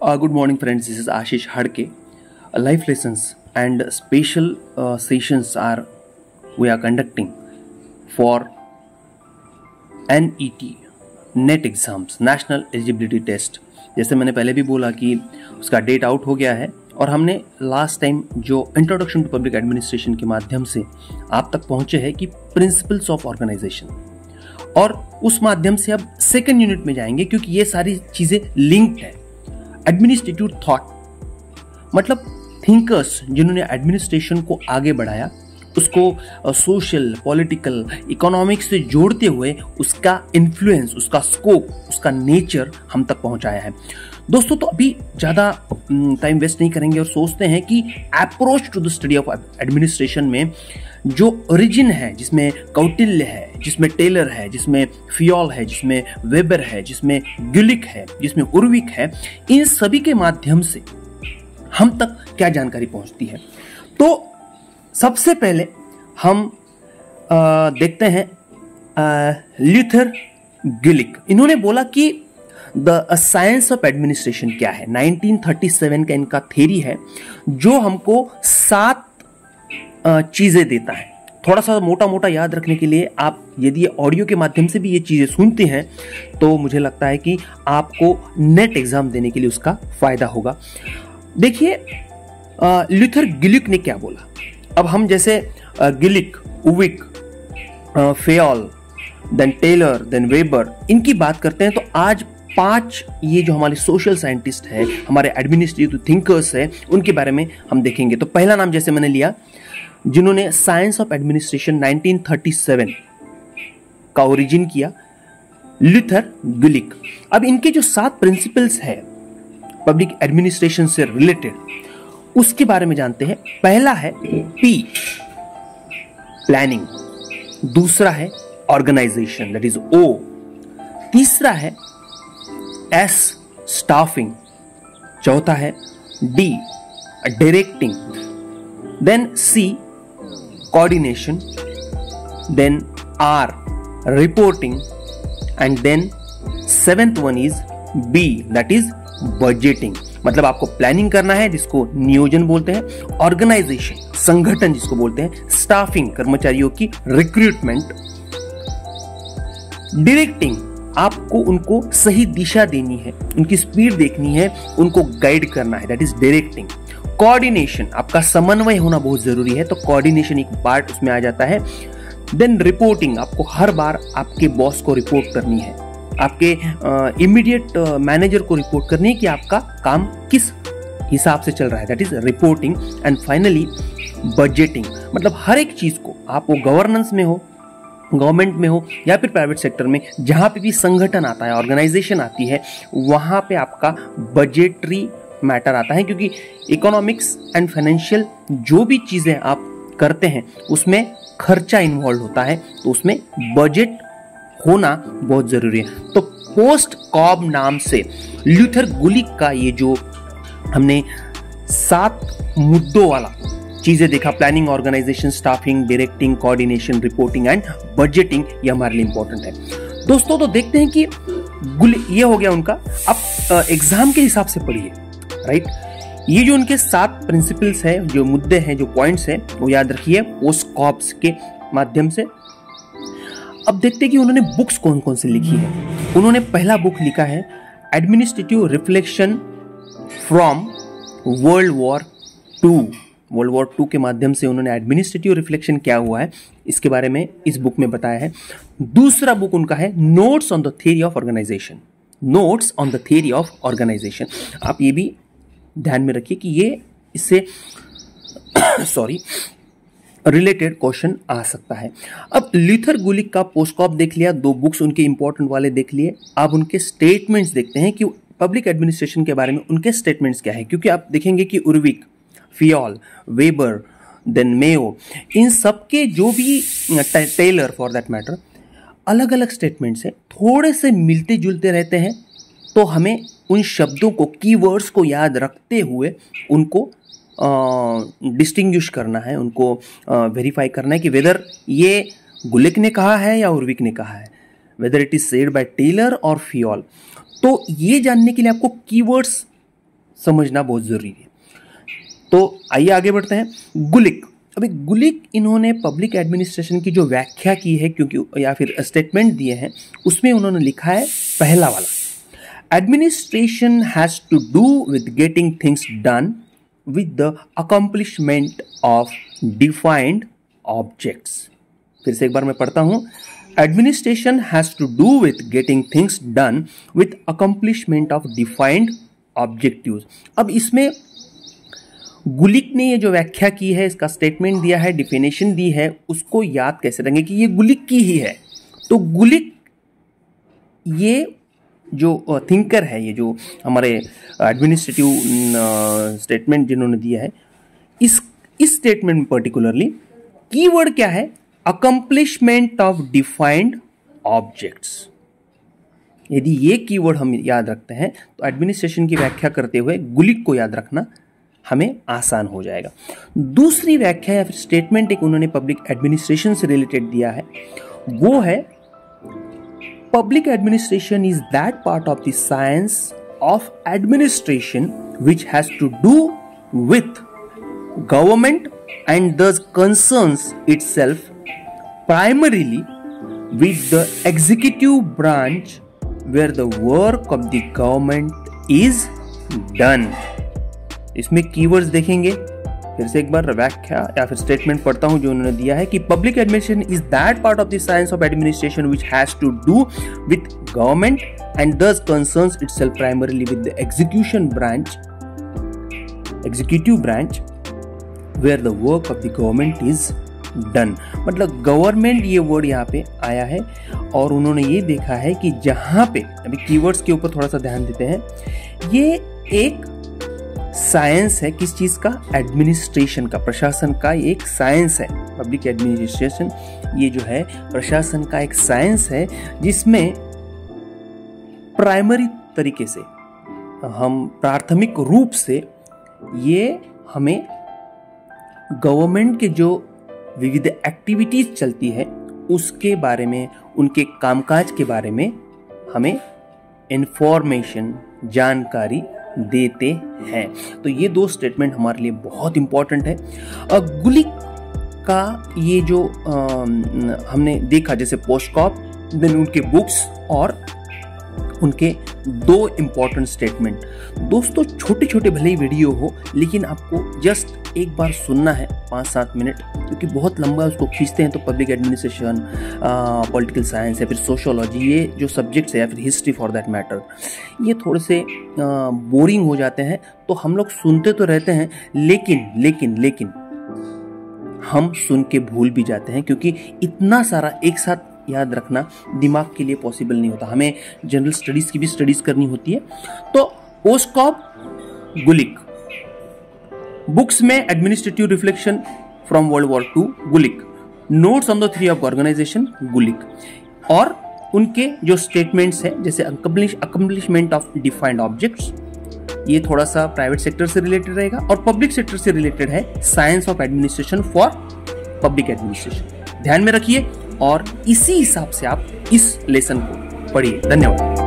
Good morning, friends. This is Ashish Hadke. Life lessons and special sessions we are conducting for NET NET exams, national eligibility test. जैसे मैंने पहले भी बोला कि उसका date out हो गया है और हमने लास्ट टाइम जो इंट्रोडक्शन टू पब्लिक एडमिनिस्ट्रेशन के माध्यम से आप तक पहुंचे हैं कि प्रिंसिपल्स ऑफ ऑर्गेनाइजेशन, और उस माध्यम से अब सेकेंड यूनिट में जाएंगे क्योंकि ये सारी चीजें लिंक्ड है। एडमिनिस्ट्रेटिव थॉट मतलब थिंकर्स जिन्होंने एडमिनिस्ट्रेशन को आगे बढ़ाया, उसको सोशल, पॉलिटिकल, इकोनॉमिक्स से जोड़ते हुए उसका इन्फ्लुएंस, उसका स्कोप, उसका नेचर हम तक पहुंचाया है। दोस्तों, तो अभी ज़्यादा टाइम वेस्ट नहीं करेंगे और सोचते हैं कि approach to the study of administration में जो ओरिजिन है, जिसमें कौटिल्य है, जिसमें टेलर है, जिसमें फियोल है, जिसमें वेबर है, जिसमें गिलिक है, जिसमें उर्विक है, इन सभी के माध्यम से हम तक क्या जानकारी पहुंचती है। तो सबसे पहले हम देखते हैं ल्यूथर गिलिक। इन्होंने बोला कि द साइंस ऑफ एडमिनिस्ट्रेशन क्या है। 1937 का इनका थ्योरी है जो हमको 7 चीजें देता है। थोड़ा सा मोटा मोटा याद रखने के लिए आप यदि ऑडियो के माध्यम से भी ये चीजें सुनते हैं तो मुझे लगता है कि आपको नेट एग्जाम देने के लिए उसका फायदा होगा। देखिए, ल्यूथर गिलिक ने क्या बोला। अब हम जैसे Gulick, Urwick, Fayol, then Taylor, then Weber, इनकी बात करते हैं तो आज 5 ये जो हमारे सोशल साइंटिस्ट है, हमारे एडमिनिस्ट्रेटिव थिंकर्स है, उनके बारे में हम देखेंगे। तो पहला नाम जैसे मैंने लिया, जिन्होंने साइंस ऑफ एडमिनिस्ट्रेशन 1937 का ओरिजिन किया, ल्यूथर गिलिक। अब इनके जो 7 प्रिंसिपल्स है पब्लिक एडमिनिस्ट्रेशन से रिलेटेड, उसके बारे में जानते हैं। पहला है P, प्लानिंग। दूसरा है ऑर्गेनाइजेशन, दैट इज O। तीसरा है S, स्टाफिंग। चौथा है D, directing. Then C, coordination. Then R, reporting. And then 7th one is B, that is budgeting. मतलब आपको प्लानिंग करना है जिसको नियोजन बोलते हैं, ऑर्गेनाइजेशन, संगठन जिसको बोलते हैं, स्टाफिंग, कर्मचारियों की रिक्रूटमेंट, डायरेक्टिंग, आपको उनको सही दिशा देनी है, उनकी स्पीड देखनी है, उनको गाइड करना है, दैट इज डायरेक्टिंग। कोऑर्डिनेशन, आपका समन्वय होना बहुत जरूरी है, तो कोऑर्डिनेशन एक पार्ट उसमें आ जाता है। देन रिपोर्टिंग, आपको हर बार आपके बॉस को रिपोर्ट करनी है, आपके इमीडिएट मैनेजर को रिपोर्ट करनी है कि आपका काम किस हिसाब से चल रहा है, that is reporting. And finally budgeting, मतलब हर एक चीज को, आप वो गवर्नेंस में हो, गवर्नमेंट में हो या फिर प्राइवेट सेक्टर में, जहां पे भी संगठन आता है, ऑर्गेनाइजेशन आती है, वहां पे आपका बजटरी मैटर आता है, क्योंकि इकोनॉमिक्स एंड फाइनेंशियल जो भी चीजें आप करते हैं उसमें खर्चा इन्वॉल्व होता है, तो उसमें बजट होना बहुत जरूरी है। तो पोस्ट कॉब नाम से ल्यूथर गिलिक का ये जो हमने 7 मुद्दों वाला चीजें देखा, planning, organisation, staffing, directing, coordination, reporting and budgeting, ये हमारे लिए इंपॉर्टेंट है। दोस्तों, तो देखते हैं कि ये हो गया उनका। अब एग्जाम के हिसाब से पढ़िए, राइट। ये जो उनके 7 प्रिंसिपल्स है, जो मुद्दे हैं, जो पॉइंट्स हैं, वो याद रखिए पोस्ट कॉब्स के माध्यम से। अब देखते हैं कि उन्होंने बुक्स कौन कौन सी लिखी है। उन्होंने पहला बुक लिखा है administrative reflection from World War 2। World War 2 के माध्यम से उन्होंने एडमिनिस्ट्रेटिव रिफ्लेक्शन क्या हुआ है इसके बारे में इस बुक में बताया है। दूसरा बुक उनका है notes on the theory of organisation. Notes on the theory of organisation, आप ये भी ध्यान में रखिए कि ये इससे रिलेटेड क्वेश्चन आ सकता है। अब ल्यूथर गिलिक का पोस्टकॉप देख लिया, 2 बुक्स उनके इंपॉर्टेंट वाले देख लिए। अब उनके स्टेटमेंट्स देखते हैं कि पब्लिक एडमिनिस्ट्रेशन के बारे में उनके स्टेटमेंट्स क्या है, क्योंकि आप देखेंगे कि उर्विक, फियोल, वेबर, देन मेयो, इन सबके जो भी, टेलर फॉर दैट मैटर, अलग अलग स्टेटमेंट्स हैं, थोड़े से मिलते जुलते रहते हैं। तो हमें उन शब्दों को, कीवर्ड्स को याद रखते हुए उनको डिस्टिंग्विश करना है, उनको वेरीफाई करना है कि वेदर ये गिलिक ने कहा है या उर्विक ने कहा है, whether it is said by Taylor और फियोल। तो ये जानने के लिए आपको कीवर्ड्स समझना बहुत जरूरी है। तो आइए आगे बढ़ते हैं। गुलिक, अभी गुलिक इन्होंने पब्लिक एडमिनिस्ट्रेशन की जो व्याख्या की है, क्योंकि या फिर स्टेटमेंट दिए हैं, उसमें उन्होंने लिखा है पहला वाला, administration has to do with getting things done with the accomplishment of defined objects. फिर से एक बार मैं पढ़ता हूं, administration has to do with getting things done with accomplishment of defined objectives. अब इसमें गुलिक ने ये जो व्याख्या की है, इसका स्टेटमेंट दिया है, डिफिनेशन दी है, उसको याद कैसे रखेंगे कि ये गुलिक की ही है। तो गुलिक ये जो थिंकर है, ये जो हमारे एडमिनिस्ट्रेटिव स्टेटमेंट जिन्होंने दिया है, इस स्टेटमेंट में पर्टिकुलरली कीवर्ड क्या है, अकम्प्लिशमेंट ऑफ डिफाइंड ऑब्जेक्ट्स। यदि ये कीवर्ड हम याद रखते हैं तो एडमिनिस्ट्रेशन की व्याख्या करते हुए गुलिक को याद रखना हमें आसान हो जाएगा। दूसरी व्याख्या या फिर स्टेटमेंट एक उन्होंने पब्लिक एडमिनिस्ट्रेशन से रिलेटेड दिया है, वो है public administration is that part of the science of administration which has to do with government and thus concerns itself primarily with the executive branch where the work of the government is done। इसमें keywords देखेंगे, फिर से एक बार व्याख्या या फिर statement पढ़ता हूं जो उन्होंने दिया है कि public administration is that part of the science of administration which has to do with government and thus concerns itself primarily with the executive branch where the work of the government is done. मतलब government ये word यहाँ पे आया है और उन्होंने ये देखा है कि जहां पे, अभी कीवर्ड्स के ऊपर थोड़ा सा ध्यान देते हैं, ये एक साइंस है, किस चीज का, एडमिनिस्ट्रेशन का, प्रशासन का एक साइंस है। पब्लिक एडमिनिस्ट्रेशन ये जो है प्रशासन का एक साइंस है जिसमें प्राइमरी तरीके से, हम प्राथमिक रूप से ये हमें गवर्नमेंट के जो विविध एक्टिविटीज चलती है उसके बारे में, उनके कामकाज के बारे में हमें इंफॉर्मेशन, जानकारी देते हैं। तो ये दो स्टेटमेंट हमारे लिए बहुत इंपॉर्टेंट है। गुलिक का ये जो हमने देखा, जैसे पोस्टकॉप, देन उनके बुक्स और उनके दो इंपॉर्टेंट स्टेटमेंट। दोस्तों छोटे छोटे भले ही वीडियो हो, लेकिन आपको जस्ट एक बार सुनना है 5-7 मिनट, क्योंकि बहुत लंबा उसको खींचते हैं तो पब्लिक एडमिनिस्ट्रेशन, पॉलिटिकल साइंस या फिर सोशियोलॉजी, ये जो सब्जेक्ट्स है या फिर हिस्ट्री फॉर दैट मैटर, ये थोड़े से बोरिंग हो जाते हैं। तो हम लोग सुनते तो रहते हैं, लेकिन हम सुन के भूल भी जाते हैं, क्योंकि इतना सारा एक साथ याद रखना दिमाग के लिए पॉसिबल नहीं होता। हमें जनरल स्टडीज की भी स्टडीज करनी होती है। तो पोस्टकॉप, गुलिक, बुक्स में administrative reflection from World War 2, Gulick, notes on the theory of organisation, Gulick, और उनके जो स्टेटमेंट्स हैं जैसे अकम्प्लिशमेंट ऑफ डिफाइंड ऑब्जेक्ट्स, ये थोड़ा सा प्राइवेट सेक्टर से रिलेटेड रहेगा, और पब्लिक सेक्टर से रिलेटेड है science of administration for public administration. ध्यान में रखिए और इसी हिसाब से आप इस लेसन को पढ़िए। धन्यवाद।